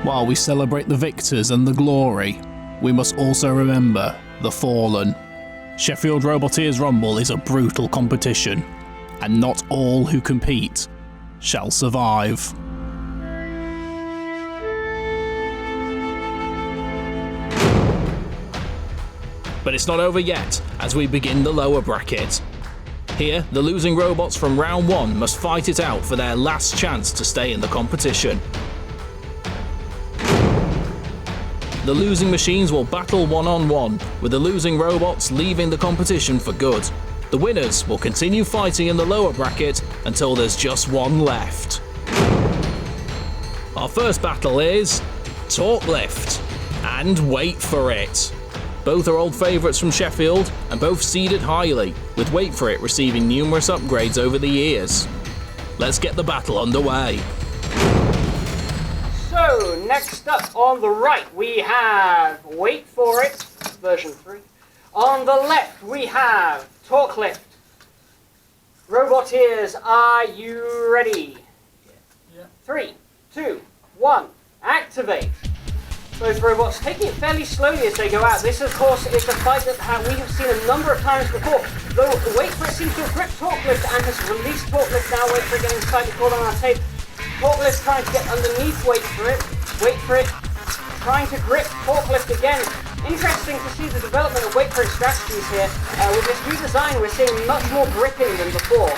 While we celebrate the victors and the glory, we must also remember the fallen. Sheffield Roboteers Rumble is a brutal competition, and not all who compete shall survive. But it's not over yet, as we begin the lower bracket. Here, the losing robots from round 1 must fight it out for their last chance to stay in the competition. The losing machines will battle one-on-one, with the losing robots leaving the competition for good. The winners will continue fighting in the lower bracket until there's just one left. Our first battle is Torque Lift, and wait for it. Both are old favourites from Sheffield, and both seeded highly, with Wait For It receiving numerous upgrades over the years. Let's get the battle underway. So, next up on the right we have Wait For It, version 3. On the left we have Torque Lift. Roboteers, are you ready? Yeah. 3, 2, 1, activate. Both robots taking it fairly slowly as they go out. This, of course, is the fight that we have seen a number of times before. Though Wait For It seems to have gripped Torque Lift and has released Torque Lift now. Wait For It getting slightly caught on our tape. Torque Lift trying to get underneath Wait For It. Wait For It trying to grip Torque Lift again. Interesting to see the development of Wait For It strategies here. With this new design, we're seeing much more gripping than before.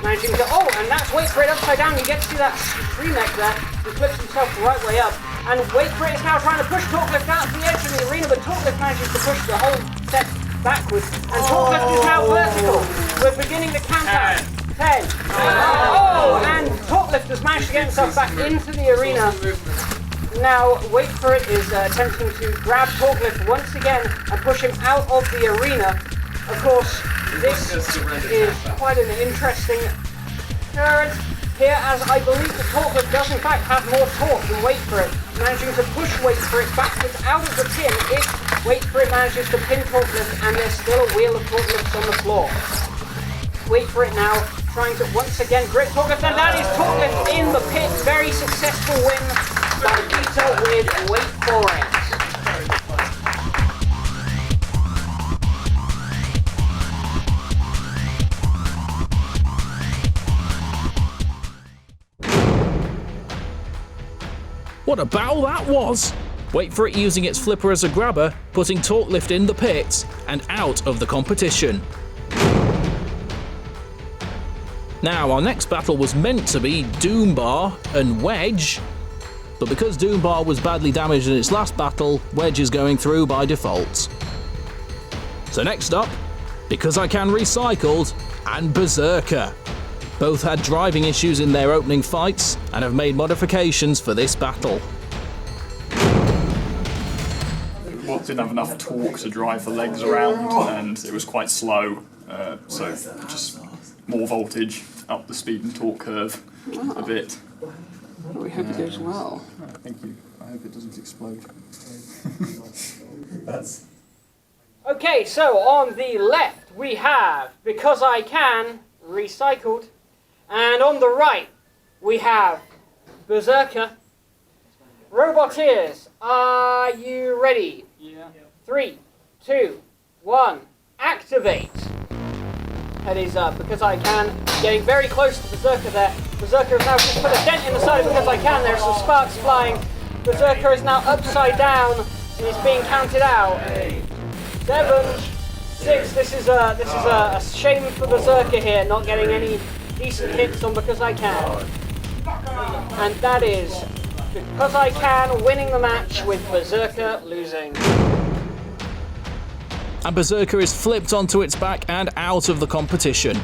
Managing to, and that's Wait For It upside down. You get to see that tree neck there. He flips himself the right way up. And Wait For It is now trying to push Torque Lift out to the edge of the arena, but Torque Lift manages to push the whole set backwards. And Torque Lift is now vertical. We're beginning the countdown. 10. And Torque Lift has managed to get himself back into the arena. Now, Wait For It is attempting to grab Torque Lift once again and push him out of the arena. Of course, this is quite an interesting occurrence here, as I believe the Torque Lift does in fact have more torque than Wait For It, managing to push Wait For It backwards out of the pin. If Wait For It manages to pin Torque Lift, and there's still a wheel of Torque Lifts on the floor. Wait For It now trying to once again grip Torque Lift, and that is Torque Lift in the pit. Very successful win by Peter with Wait For It. What a battle that was! Wait For It using its flipper as a grabber, putting Torque Lift in the pit and out of the competition. Now, our next battle was meant to be Doombar and Wedge, but because Doombar was badly damaged in its last battle, Wedge is going through by default. So next up, Because I Can Recycled and Berserker. Both had driving issues in their opening fights and have made modifications for this battle. Well, didn't have enough torque to drive the legs around, and it was quite slow, so just more voltage up the speed and torque curve a bit. Well, we hope it goes well. Thank you. I hope it doesn't explode. Okay, so on the left we have Because I Can Recycled, and on the right we have Berserker. Roboteers, are you ready? Yeah. 3, 2, 1, activate. That is Because I Can, getting very close to Berserker there. Berserker has now just put a dent in the side of Because I Can. There are some sparks flying. Berserker is now upside down and is being counted out. 7, 6. This is a shame for Berserker here, not getting any decent hits on Because I Can. And that is Because I Can winning the match with Berserker losing. And Berserker is flipped onto its back and out of the competition.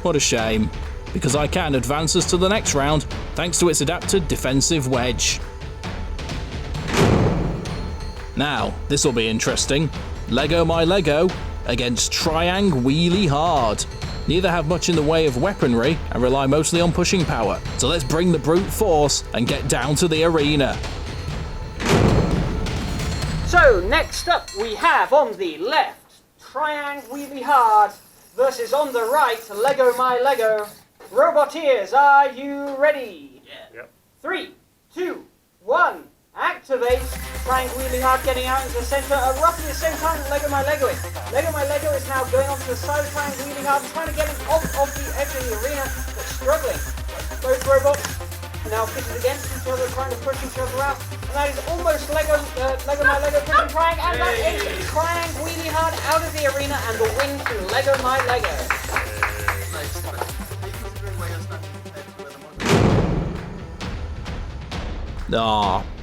What a shame. Because I Can advances to the next round thanks to its adapted defensive wedge. Now, this will be interesting. Lego My Lego against Triang Wheelie Hard. Neither have much in the way of weaponry and rely mostly on pushing power. So let's bring the brute force and get down to the arena. So next up we have on the left Triang Wheelie Hard versus on the right Lego My Lego. Roboteers, are you ready? Yeah. Yep. 3, 2, 1, act. activate. Trying really hard, getting out into the center at roughly the same time that Lego My Lego is. Lego My Lego is now going onto the side, trying really hard, trying to get him off of the edge of the arena, but struggling. Both robots now pitted against each other, trying to push each other out. And that is almost Lego My Lego pushing Triang, and that is Triang really hard out of the arena, and the win to Lego My Lego.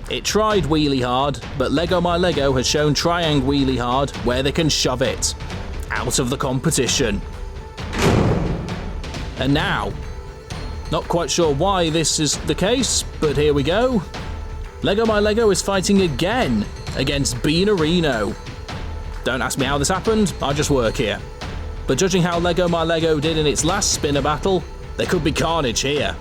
It tried wheelie hard, but Lego My Lego has shown Triang wheelie hard where they can shove it out of the competition. And now, not quite sure why this is the case, but here we go. Lego My Lego is fighting again against Beanerino. Don't ask me how this happened, I just work here. But judging how Lego My Lego did in its last spinner battle, there could be carnage here.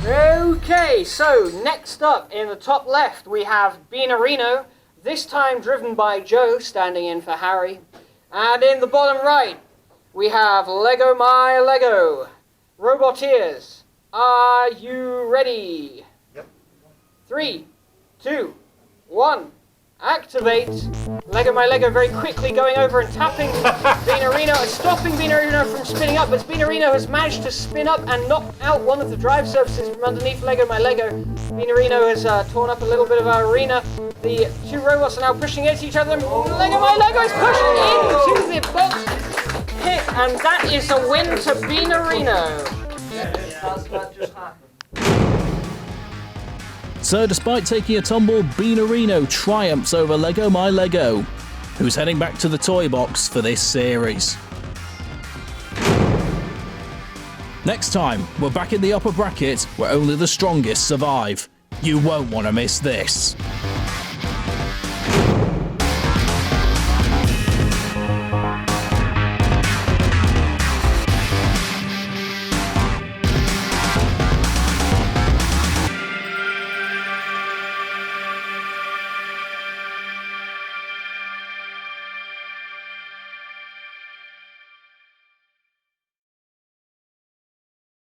Okay, so next up in the top left we have Beanerino, this time driven by Joe, standing in for Harry. And in the bottom right, we have Lego My Lego. Roboteers, are you ready? Yep. 3, 2, 1, activate. Lego My Lego very quickly going over and tapping Beanerino and stopping Beanerino from spinning up, but Beanerino has managed to spin up and knock out one of the drive surfaces from underneath Lego My Lego. Beanerino has torn up a little bit of our arena. The two robots are now pushing against each other, and Lego My Lego is pushed into the box pit, and that is a win to Beanerino. That just happened. So despite taking a tumble, Beanerino triumphs over Lego My Lego, who's heading back to the toy box for this series. Next time, we're back in the upper bracket where only the strongest survive. You won't want to miss this.